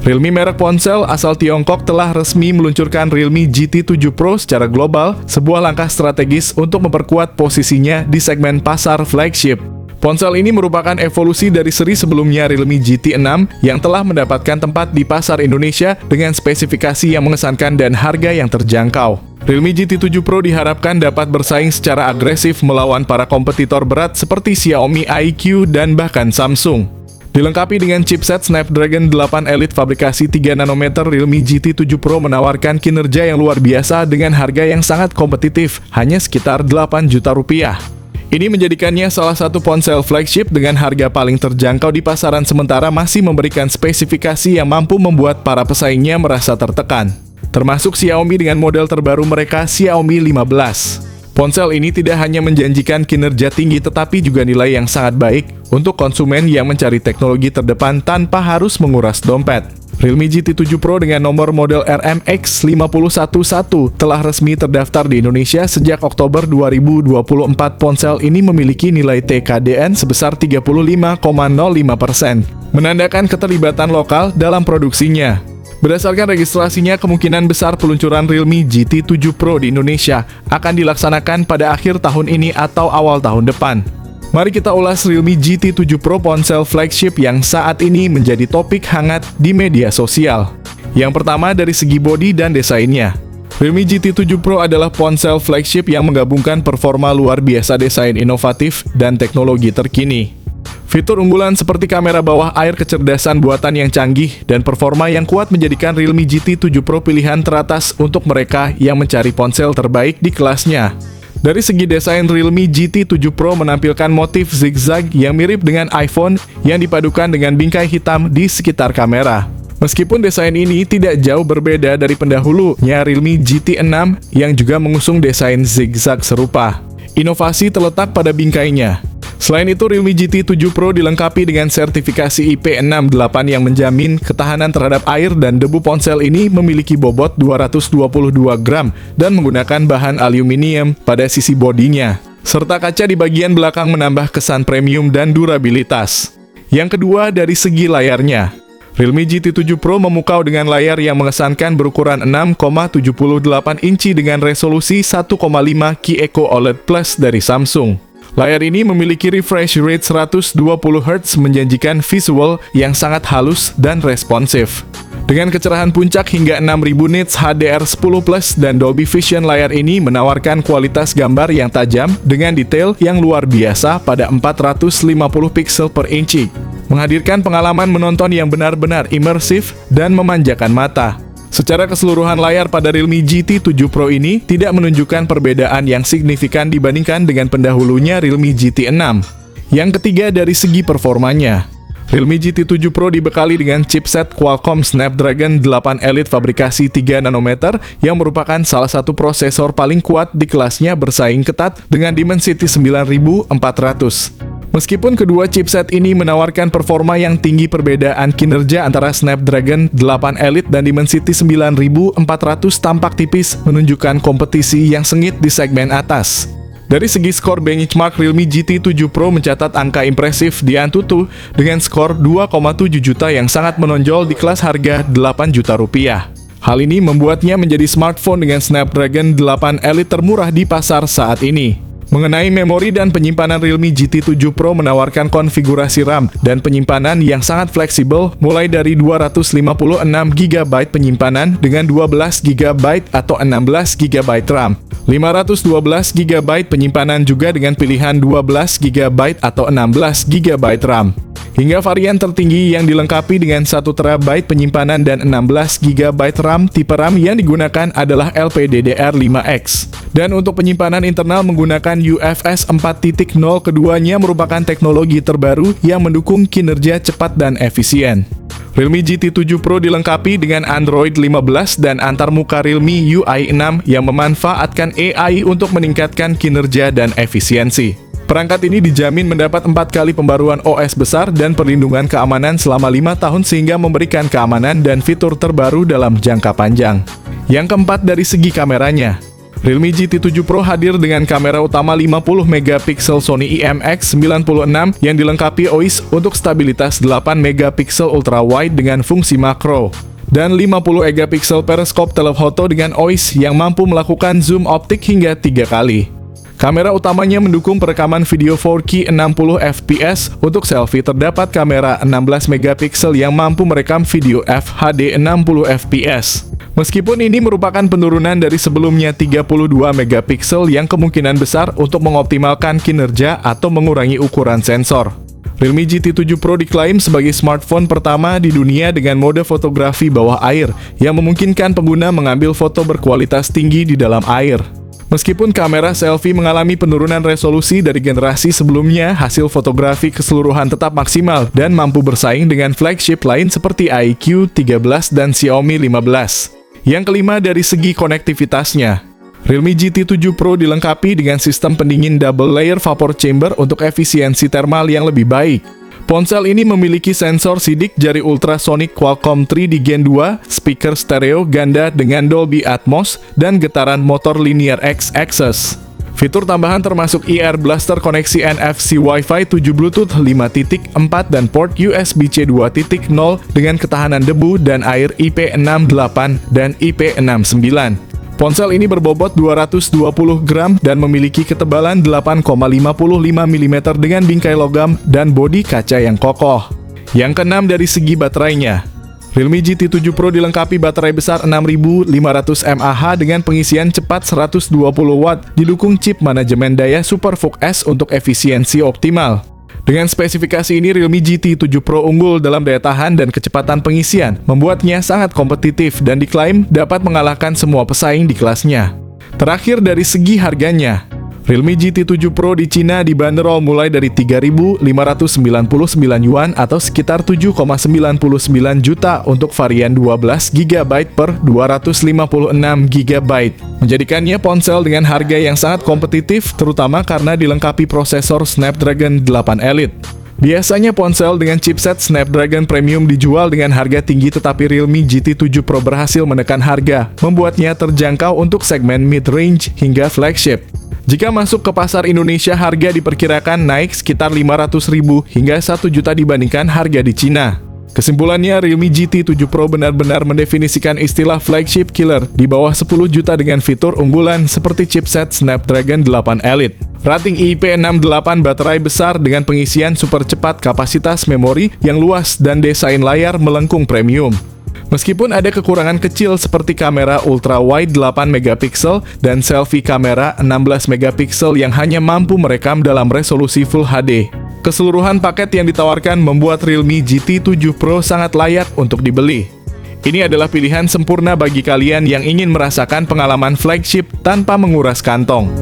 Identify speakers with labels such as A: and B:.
A: Realme merek ponsel asal Tiongkok telah resmi meluncurkan Realme GT 7 Pro secara global, sebuah langkah strategis untuk memperkuat posisinya di segmen pasar flagship. Ponsel ini merupakan evolusi dari seri sebelumnya Realme GT 6 yang telah mendapatkan tempat di pasar Indonesia dengan spesifikasi yang mengesankan dan harga yang terjangkau. Realme GT 7 Pro diharapkan dapat bersaing secara agresif melawan para kompetitor berat seperti Xiaomi iQ dan bahkan Samsung. Dilengkapi dengan chipset Snapdragon 8 Elite fabrikasi 3 nanometer, Realme GT 7 Pro menawarkan kinerja yang luar biasa dengan harga yang sangat kompetitif, hanya sekitar 8 juta rupiah. Ini menjadikannya salah satu ponsel flagship dengan harga paling terjangkau di pasaran, sementara masih memberikan spesifikasi yang mampu membuat para pesaingnya merasa tertekan. Termasuk Xiaomi dengan model terbaru mereka, Xiaomi 15. Ponsel ini tidak hanya menjanjikan kinerja tinggi tetapi juga nilai yang sangat baik untuk konsumen yang mencari teknologi terdepan tanpa harus menguras dompet. Realme GT 7 Pro dengan nomor model RMX511 telah resmi terdaftar di Indonesia sejak Oktober 2024. Ponsel ini memiliki nilai TKDN sebesar 35,05%, menandakan keterlibatan lokal dalam produksinya. Berdasarkan registrasinya, kemungkinan besar peluncuran Realme GT 7 Pro di Indonesia akan dilaksanakan pada akhir tahun ini atau awal tahun depan. Mari kita ulas Realme GT 7 Pro, ponsel flagship yang saat ini menjadi topik hangat di media sosial. Yang pertama dari segi bodi dan desainnya. Realme GT 7 Pro adalah ponsel flagship yang menggabungkan performa luar biasa, desain inovatif, dan teknologi terkini. Fitur unggulan seperti kamera bawah air, kecerdasan buatan yang canggih, dan performa yang kuat menjadikan Realme GT 7 Pro pilihan teratas untuk mereka yang mencari ponsel terbaik di kelasnya. Dari segi desain, Realme GT 7 Pro menampilkan motif zigzag yang mirip dengan iPhone yang dipadukan dengan bingkai hitam di sekitar kamera. Meskipun desain ini tidak jauh berbeda dari pendahulunya Realme GT 6 yang juga mengusung desain zigzag serupa, inovasi terletak pada bingkainya. Selain itu, Realme GT 7 Pro dilengkapi dengan sertifikasi IP68 yang menjamin ketahanan terhadap air dan debu. Ponsel ini memiliki bobot 222 gram dan menggunakan bahan aluminium pada sisi bodinya, serta kaca di bagian belakang menambah kesan premium dan durabilitas. Yang kedua dari segi layarnya. Realme GT 7 Pro memukau dengan layar yang mengesankan berukuran 6,78 inci dengan resolusi 1,5 QEco OLED Plus dari Samsung. Layar ini memiliki refresh rate 120 Hz, menjanjikan visual yang sangat halus dan responsif. Dengan kecerahan puncak hingga 6000 nits HDR10+ dan Dolby Vision, layar ini menawarkan kualitas gambar yang tajam dengan detail yang luar biasa pada 450 pixel per inci, menghadirkan pengalaman menonton yang benar-benar imersif dan memanjakan mata. Secara keseluruhan, layar pada Realme GT 7 Pro ini tidak menunjukkan perbedaan yang signifikan dibandingkan dengan pendahulunya Realme GT 6. Yang ketiga dari segi performanya. Realme GT 7 Pro dibekali dengan chipset Qualcomm Snapdragon 8 Elite fabrikasi 3 nanometer yang merupakan salah satu prosesor paling kuat di kelasnya, bersaing ketat dengan Dimensity 9400. Meskipun kedua chipset ini menawarkan performa yang tinggi, perbedaan kinerja antara Snapdragon 8 Elite dan Dimensity 9400 tampak tipis, menunjukkan kompetisi yang sengit di segmen atas. Dari segi skor benchmark, Realme GT 7 Pro mencatat angka impresif di AnTuTu dengan skor 2,7 juta yang sangat menonjol di kelas harga 8 juta rupiah. Hal ini membuatnya menjadi smartphone dengan Snapdragon 8 Elite termurah di pasar saat ini. Mengenai memori dan penyimpanan, Realme GT 7 Pro menawarkan konfigurasi RAM dan penyimpanan yang sangat fleksibel, mulai dari 256 GB penyimpanan dengan 12 GB atau 16 GB RAM, 512 GB penyimpanan juga dengan pilihan 12 GB atau 16 GB RAM, hingga varian tertinggi yang dilengkapi dengan 1 TB penyimpanan dan 16 GB RAM. Tipe RAM yang digunakan adalah LPDDR5X. Dan untuk penyimpanan internal menggunakan UFS 4.0, keduanya merupakan teknologi terbaru yang mendukung kinerja cepat dan efisien. Realme GT 7 Pro dilengkapi dengan Android 15 dan antarmuka Realme UI 6 yang memanfaatkan AI untuk meningkatkan kinerja dan efisiensi. Perangkat ini dijamin mendapat 4 kali pembaruan OS besar dan perlindungan keamanan selama 5 tahun sehingga memberikan keamanan dan fitur terbaru dalam jangka panjang. Yang keempat dari segi kameranya. Realme GT7 Pro hadir dengan kamera utama 50 megapiksel Sony IMX96 yang dilengkapi OIS untuk stabilitas 8 megapiksel ultra wide dengan fungsi makro, dan 50 megapiksel periskop telephoto dengan OIS yang mampu melakukan zoom optik hingga 3 kali. Kamera utamanya mendukung perekaman video 4K 60 fps. Untuk selfie terdapat kamera 16 megapiksel yang mampu merekam video FHD 60 fps. Meskipun ini merupakan penurunan dari sebelumnya 32 megapiksel yang kemungkinan besar untuk mengoptimalkan kinerja atau mengurangi ukuran sensor. Realme GT7 Pro diklaim sebagai smartphone pertama di dunia dengan mode fotografi bawah air yang memungkinkan pengguna mengambil foto berkualitas tinggi di dalam air. Meskipun kamera selfie mengalami penurunan resolusi dari generasi sebelumnya, hasil fotografi keseluruhan tetap maksimal dan mampu bersaing dengan flagship lain seperti iQOO 13 dan Xiaomi 15. Yang kelima, dari segi konektivitasnya. Realme GT7 Pro dilengkapi dengan sistem pendingin double layer vapor chamber untuk efisiensi thermal yang lebih baik. Ponsel ini memiliki sensor sidik jari ultrasonic Qualcomm 3D Gen 2, speaker stereo ganda dengan Dolby Atmos, dan getaran motor linear X-axis. Fitur tambahan termasuk ear blaster, koneksi NFC Wi-Fi 7 Bluetooth 5.4 dan port USB-C 2.0 dengan ketahanan debu dan air IP68 dan IP69. Ponsel ini berbobot 220 gram dan memiliki ketebalan 8,55 mm dengan bingkai logam dan bodi kaca yang kokoh. Yang keenam, dari segi baterainya. Realme GT7 Pro dilengkapi baterai besar 6500 mAh dengan pengisian cepat 120 Watt, didukung chip manajemen daya SuperVOOC S untuk efisiensi optimal. Dengan spesifikasi ini, Realme GT7 Pro unggul dalam daya tahan dan kecepatan pengisian, membuatnya sangat kompetitif dan diklaim dapat mengalahkan semua pesaing di kelasnya. Terakhir, dari segi harganya. Realme GT7 Pro di Cina dibanderol mulai dari 3.599 yuan atau sekitar 7,99 juta untuk varian 12 GB per 256 GB, menjadikannya ponsel dengan harga yang sangat kompetitif, terutama karena dilengkapi prosesor Snapdragon 8 Elite. Biasanya ponsel dengan chipset Snapdragon Premium dijual dengan harga tinggi, tetapi Realme GT7 Pro berhasil menekan harga, membuatnya terjangkau untuk segmen mid-range hingga flagship. Jika masuk ke pasar Indonesia, harga diperkirakan naik sekitar 500.000 hingga 1 juta dibandingkan harga di Cina. Kesimpulannya, Realme GT7 Pro benar-benar mendefinisikan istilah flagship killer di bawah 10 juta dengan fitur unggulan seperti chipset Snapdragon 8 Elite, rating IP68, baterai besar dengan pengisian super cepat, kapasitas memori yang luas, dan desain layar melengkung premium. Meskipun ada kekurangan kecil seperti kamera ultra wide 8 megapiksel dan selfie kamera 16 megapiksel yang hanya mampu merekam dalam resolusi Full HD, keseluruhan paket yang ditawarkan membuat Realme GT7 Pro sangat layak untuk dibeli. Ini adalah pilihan sempurna bagi kalian yang ingin merasakan pengalaman flagship tanpa menguras kantong.